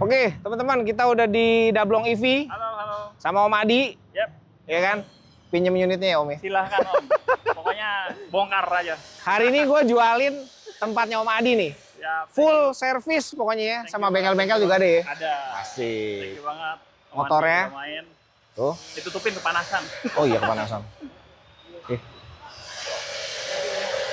Oke, teman-teman, kita udah di Dablong EV. Halo, halo. Sama Om Adi. Yep. Ya kan? Pinjem unitnya ya, Om ya? Silahkan, Om. Pokoknya bongkar aja. Hari ini gue jualin tempatnya Om Adi nih. Ya, Full service pokoknya ya. Sama bengkel-bengkel juga ada ya? Ada. Asik. Thank you banget. Motornya? Main. Tuh. Ditutupin kepanasan. Oh iya, kepanasan. Oke.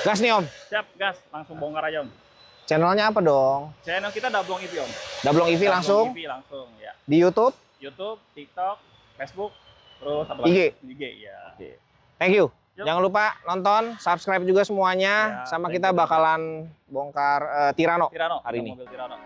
Gas nih, Om. Siap, gas. Langsung bongkar aja, Om. Channelnya apa dong? Channel kita Dablong EV, Om. Dablong EV langsung? Dablong EV langsung, ya. Di YouTube? YouTube, TikTok, Facebook, terus apa IG? lagi? IG, ya. Oke. Thank you. Yuk. Jangan lupa nonton, subscribe juga semuanya. Ya, Sama thank kita you. bakalan bongkar Tirano hari ini. Mobil Tirano.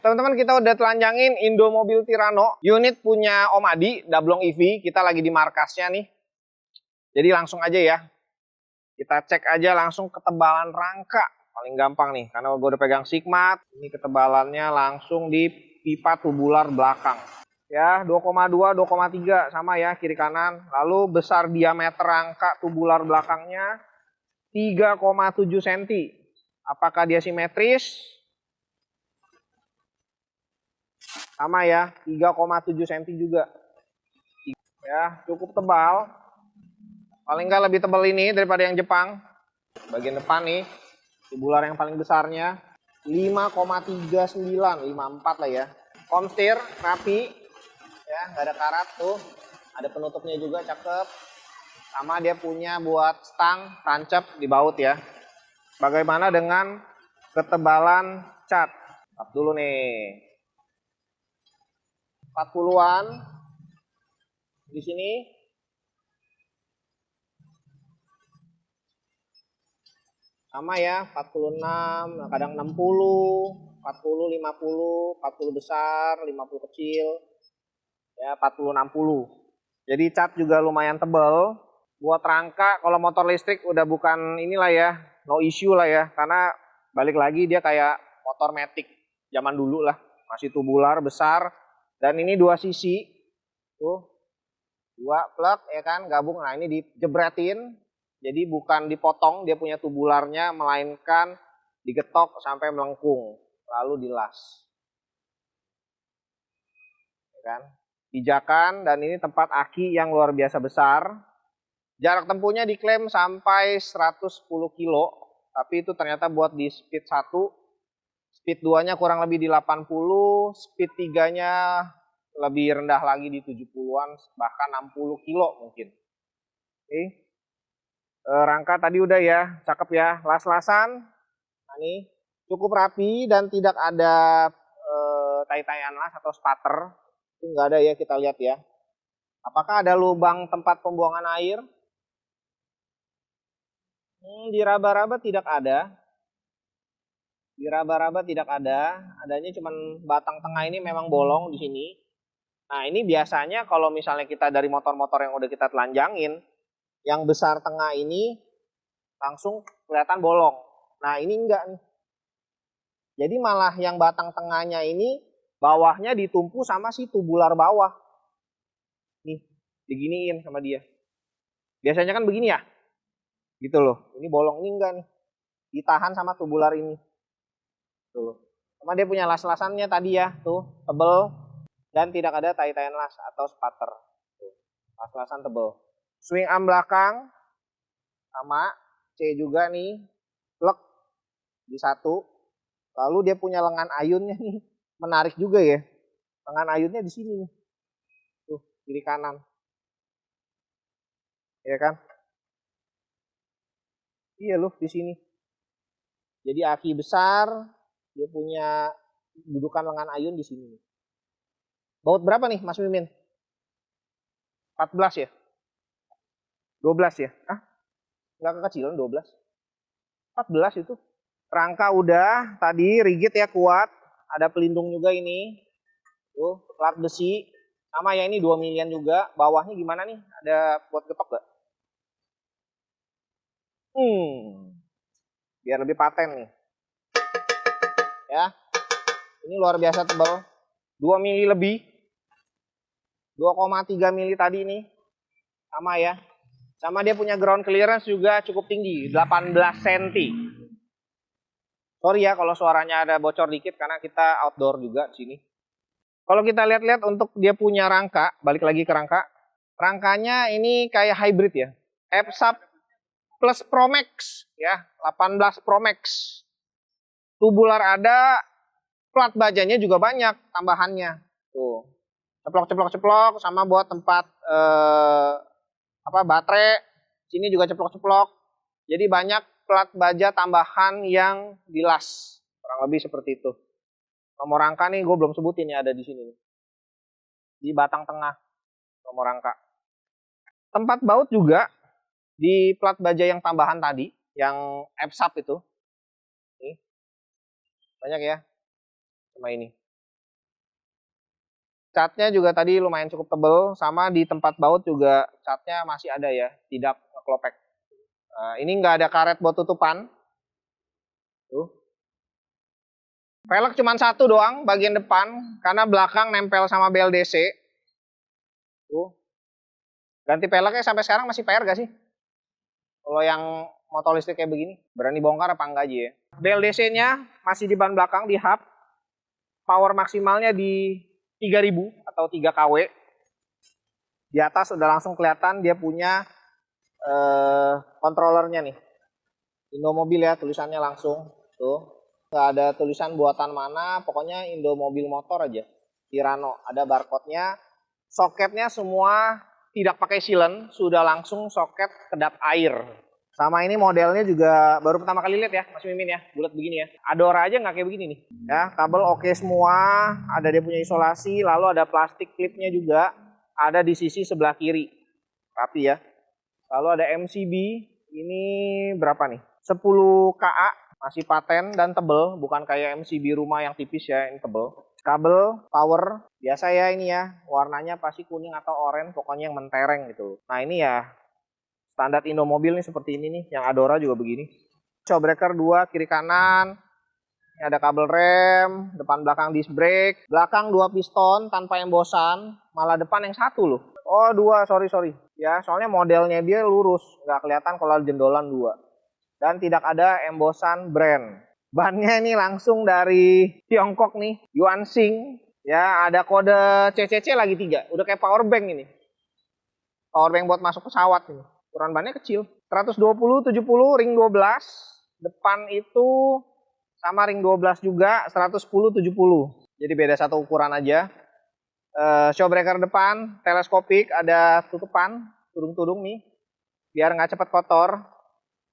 Teman-teman, kita udah telanjangin Indomobil Tirano. Unit punya Om Adi, Dablong EV. Kita lagi di markasnya nih. Jadi langsung aja ya. Kita cek aja langsung ketebalan rangka. Paling gampang nih, karena gue udah pegang Sigmat. Ini ketebalannya langsung di pipa tubular belakang. Ya, 2,2, 2,3 sama ya kiri kanan. Lalu besar diameter rangka tubular belakangnya 3,7 cm. Apakah dia simetris? Sama ya, 3,7 cm juga. Ya, cukup tebal. Paling nggak lebih tebal ini daripada yang Jepang. Bagian depan nih, tubular yang paling besarnya 5,39, 54 lah ya. Komstir, rapi. Ya, nggak ada karat tuh. Ada penutupnya juga, cakep. Sama dia punya buat stang, tancap di baut ya. Bagaimana dengan ketebalan cat? Tap dulu nih. 40-an di sini. Sama ya, 46, nah kadang 60, 40, 50, 40 besar, 50 kecil. Ya, 40, 60. Jadi cat juga lumayan tebal. Buat rangka, kalau motor listrik udah bukan inilah ya, no issue lah ya. Karena balik lagi dia kayak motor Matic zaman dulu lah. masih tubular besar. Dan ini dua sisi, tuh, dua plug ya kan, gabung. Nah ini dijebretin, jadi bukan dipotong dia punya tubularnya, melainkan digetok sampai melengkung, lalu dilas. Ya kan? Pijakan, dan ini tempat aki yang luar biasa besar. Jarak tempuhnya diklaim sampai 110 kilo, tapi itu ternyata buat di speed 1, speed 2-nya kurang lebih di 80, speed 3-nya lebih rendah lagi di 70-an, bahkan 60 kilo mungkin. Oke. Rangka tadi udah ya, cakep ya, las-lasan. Nah, ini cukup rapi dan tidak ada tai-taian las atau spatter. Itu nggak ada ya, kita lihat ya. Apakah ada lubang tempat pembuangan air? Di raba-raba tidak ada. Di raba-raba tidak ada. Adanya cuma batang tengah ini memang bolong di sini. Nah ini biasanya kalau misalnya kita dari motor-motor yang udah kita telanjangin, yang besar tengah ini langsung kelihatan bolong. Nah ini enggak nih. Jadi malah yang batang tengahnya ini bawahnya ditumpu sama si tubular bawah. Nih, diginiin sama dia. Biasanya kan begini ya. Gitu loh. Ini bolong, ini enggak nih. Ditahan sama tubular ini. Tuh. Sama dia punya las-lasannya tadi ya, tuh, tebel dan tidak ada tai-taian las atau spatter. Tuh. Las-lasan tebel. Swing arm belakang sama C juga nih. Plek di satu. Lalu dia punya lengan ayunnya nih. Menarik juga ya. Lengan ayunnya di sini nih. Tuh, kiri kanan. Ya kan? Iya loh di sini. Jadi aki besar, dia punya dudukan lengan ayun di sini. Baut berapa nih Mas Mimin? 14 ya? 12 ya? Ah, nggak kekecilan 12. 14 itu. Rangka udah, tadi rigid ya, kuat. Ada pelindung juga ini. Tuh, plat besi. Sama ya, ini 2 milian juga. Bawahnya gimana nih? Ada buat getok gak? Biar lebih paten nih. Ya. Ini luar biasa tebal. 2 mili lebih. 2,3 mili tadi ini. Sama ya. Sama dia punya ground clearance juga cukup tinggi. 18 cm. Sorry ya kalau suaranya ada bocor dikit karena kita outdoor juga di sini. Kalau kita lihat-lihat untuk dia punya rangka, balik lagi ke rangka. Rangkanya ini kayak hybrid ya. F-Sub plus Pro Max ya, 18 Pro Max. Tubular ada, plat bajanya juga banyak tambahannya. Tuh. Ceplok-ceplok-ceplok sama buat tempat baterai. Sini juga ceplok-ceplok. Jadi banyak plat baja tambahan yang dilas. Kurang lebih seperti itu. Nomor rangka nih gue belum sebutin ya, ada di sini. Di batang tengah nomor rangka. Tempat baut juga di plat baja yang tambahan tadi, yang F-Sub itu. Nih. Banyak ya. Sama ini. Catnya juga tadi lumayan cukup tebel, sama di tempat baut juga catnya masih ada ya, tidak ngeklopek. Ini nggak ada karet buat tutupan. Tuh. Velg cuma satu doang bagian depan, karena belakang nempel sama BLDC. Tuh. Ganti peleknya sampai sekarang masih PR gak sih? Kalau yang motor listrik kayak begini, berani bongkar apa enggak aja ya? BLDC-nya masih di ban belakang, di hub. Power maksimalnya di 3000 atau 3 kW. Di atas udah langsung kelihatan dia punya controllernya nih. Indomobil ya, tulisannya langsung. Tuh. Nggak ada tulisan buatan mana, pokoknya Indomobil motor aja. Tirano, ada barcode-nya. Soketnya semua tidak pakai silen, sudah langsung soket kedap air. Sama ini modelnya juga baru pertama kali lihat ya, Mas Mimin ya, bulat begini ya. Adora aja nggak kayak begini nih. Ya, kabel oke semua, ada dia punya isolasi, lalu ada plastik clipnya juga, ada di sisi sebelah kiri. Rapi ya. Lalu ada MCB, ini berapa nih? 10 KA, masih paten dan tebel, bukan kayak MCB rumah yang tipis ya, ini tebel. Kabel power biasa ya ini ya, warnanya pasti kuning atau oranye, pokoknya yang mentereng gitu. Nah ini ya standar Indomobil nih seperti ini nih, yang Adora juga begini. Shock breaker 2 kiri kanan, Ini ada kabel rem, depan belakang disc brake, belakang 2 piston tanpa embosan, malah depan yang 1 loh. Oh 2, sorry. Ya, soalnya modelnya dia lurus, nggak kelihatan kalau jendolan 2. Dan tidak ada embosan brand. Bannya ini langsung dari Tiongkok nih, Yuansing. Ya, ada kode CCC lagi 3, udah kayak power bank ini. Power bank buat masuk pesawat ini. Ukuran bannya kecil. 120/70 ring 12. Depan itu sama ring 12 juga 110/70. Jadi beda 1 ukuran aja. Show breaker depan teleskopik, ada tutupan tudung-tudung nih biar nggak cepat kotor,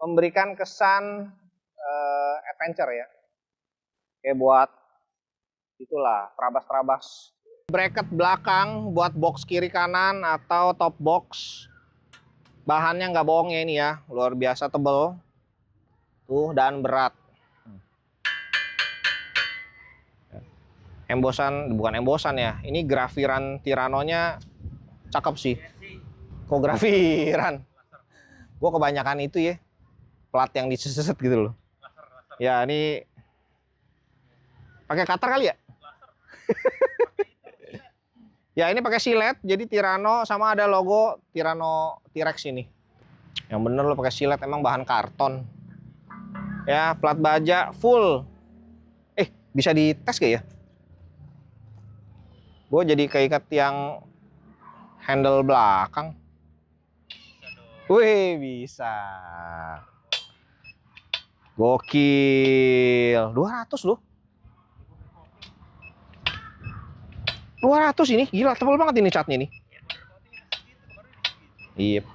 memberikan kesan adventure ya. Kayak buat itulah terabas-terabas. Bracket belakang buat box kiri kanan atau top box. Bahannya nggak bohong ya ini ya, luar biasa tebel tuh dan berat. Embosan, bukan embosan ya, ini grafiran Tirano-nya cakep sih. Kok grafiran? Gue kebanyakan itu ya, plat yang diseset gitu loh. Ya ini pakai cutter kali ya? Ya ini pakai silet, jadi Tirano sama ada logo Tirano T-Rex ini. Yang bener lo pakai silet, emang bahan karton. Ya plat baja full. Bisa dites gak ya? Gue jadi keikat yang handle belakang. Wih, bisa. Gokil. 200 loh. 200 ini, gila tebal banget ini catnya nih. Iya.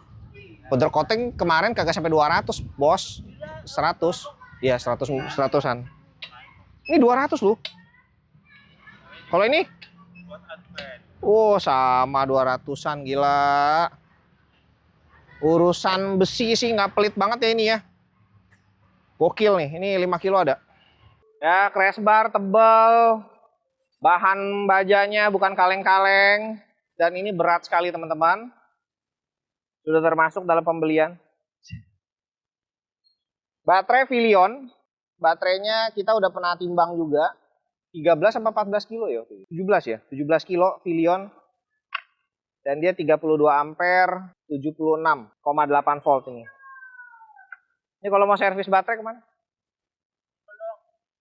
Powder coating kemarin kagak sampai 200, bos. 100. Iya, 100-an. Ini 200 loh. Kalau ini? Oh, sama 200-an, gila. Urusan besi sih nggak pelit banget ya ini ya. Gokil nih, ini 5 kilo ada. Ya, crash bar tebal. Bahan bajanya bukan kaleng-kaleng. Dan ini berat sekali teman-teman. Sudah termasuk dalam pembelian. Baterai Filion. Baterainya kita udah pernah timbang juga. 13 sampai 14 kilo ya? 17 ya? 17 kilo Filion. Dan dia 32 ampere, 76,8 volt ini. Ini kalau mau servis baterai kemana?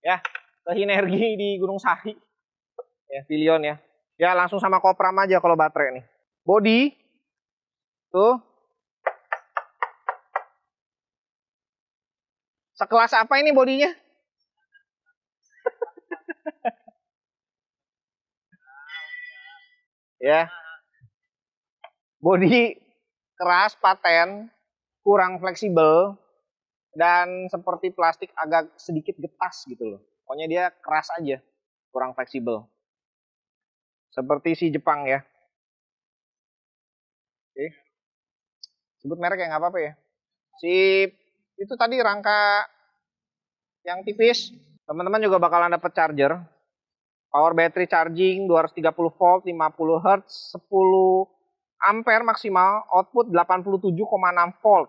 Ya, ke Hinergi di Gunung Sari. Ya, Filion ya. Ya, langsung sama Kopram aja kalau baterai nih. Body. Tuh. Sekelas apa ini bodinya? Ya. Bodi keras, paten, kurang fleksibel, dan seperti plastik agak sedikit getas gitu loh. Pokoknya dia keras aja, kurang fleksibel. Seperti si Jepang ya. Oke. Sebut merek ya nggak apa-apa ya. Si itu tadi rangka yang tipis, teman-teman juga bakalan dapat charger. Power battery charging 230 volt, 50 Hz, 10 ampere maksimal, output 87,6 volt.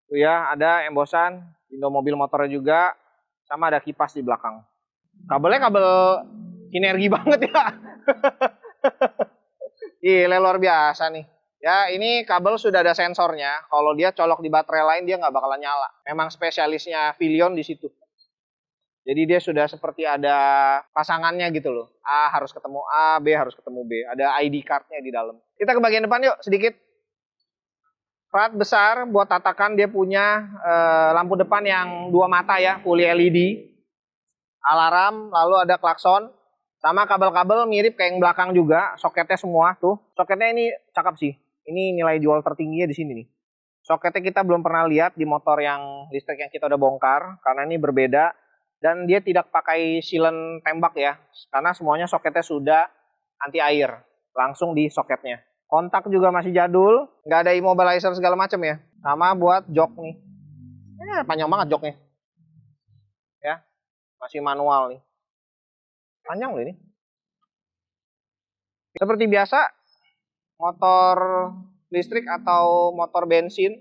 Tuh ya, ada embosan, window mobil motornya juga, sama ada kipas di belakang. Kabelnya kabel sinergi banget ya. Gila, luar biasa nih. Ya, ini kabel sudah ada sensornya. Kalau dia colok di baterai lain, dia nggak bakalan nyala. Memang spesialisnya Filion di situ. Jadi dia sudah seperti ada pasangannya gitu loh. A harus ketemu A, B harus ketemu B. Ada ID card-nya di dalam. Kita ke bagian depan yuk sedikit. Plat besar buat tatakan, dia punya lampu depan yang 2 mata ya, fully LED. Alarm, lalu ada klakson. Sama kabel-kabel mirip kayak yang belakang juga. Soketnya semua tuh. Soketnya ini cakep sih. Ini nilai jual tertingginya di sini nih. Soketnya kita belum pernah lihat di motor yang listrik yang kita udah bongkar. Karena ini berbeda. Dan dia tidak pakai silen tembak ya, karena semuanya soketnya sudah anti air, langsung di soketnya. Kontak juga masih jadul, nggak ada immobilizer segala macam ya. Sama buat jok nih, panjang banget joknya, ya masih manual nih, panjang loh ini. Seperti biasa, motor listrik atau motor bensin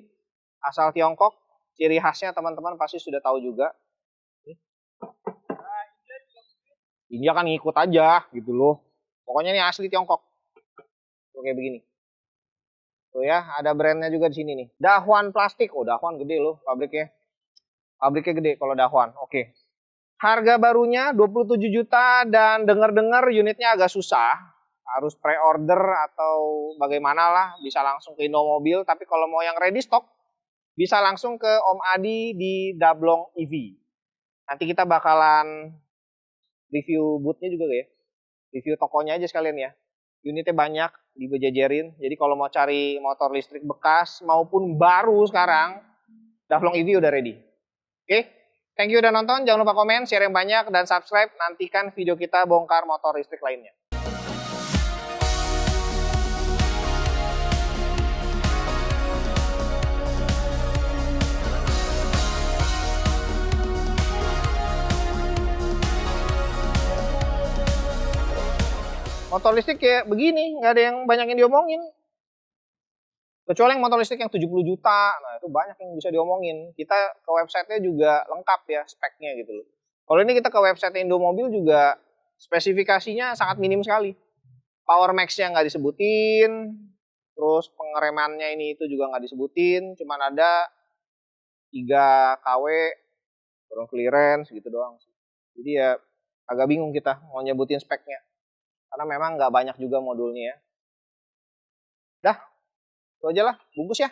asal Tiongkok, ciri khasnya teman-teman pasti sudah tahu juga. India kan ngikut aja gitu loh. Pokoknya ini asli Tiongkok. Tuh kayak begini. Tuh ya, ada brandnya juga di sini nih. Dahwan Plastik. Oh, Dahwan gede loh pabriknya. Pabriknya gede kalau Dahwan. Oke. Harga barunya 27 juta dan dengar-dengar unitnya agak susah. Harus pre-order atau bagaimana lah. Bisa langsung ke Indomobil. Tapi kalau mau yang ready stock, bisa langsung ke Om Adi di Dablong EV. Nanti kita bakalan review bootnya juga ya. Review tokonya aja sekalian ya. Unitnya banyak dibejajarin. Jadi kalau mau cari motor listrik bekas maupun baru sekarang, Dablong EV udah ready. Oke, thank you udah nonton. Jangan lupa komen, share yang banyak, dan subscribe. Nantikan video kita bongkar motor listrik lainnya. Motor listrik kayak begini, nggak ada yang banyak yang diomongin. Kecuali yang motor listrik yang 70 juta, nah itu banyak yang bisa diomongin. Kita ke websitenya juga lengkap ya speknya gitu loh. Kalau ini kita ke website Indomobil juga spesifikasinya sangat minim sekali. Power max-nya nggak disebutin, terus pengeremannya ini itu juga nggak disebutin, cuman ada 3 kW, ground clearance gitu doang. Jadi ya agak bingung kita mau nyebutin speknya. Karena memang nggak banyak juga modulnya ya. Dah, itu aja lah, bungkus ya.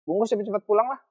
Bungkus cepet-cepet pulang lah.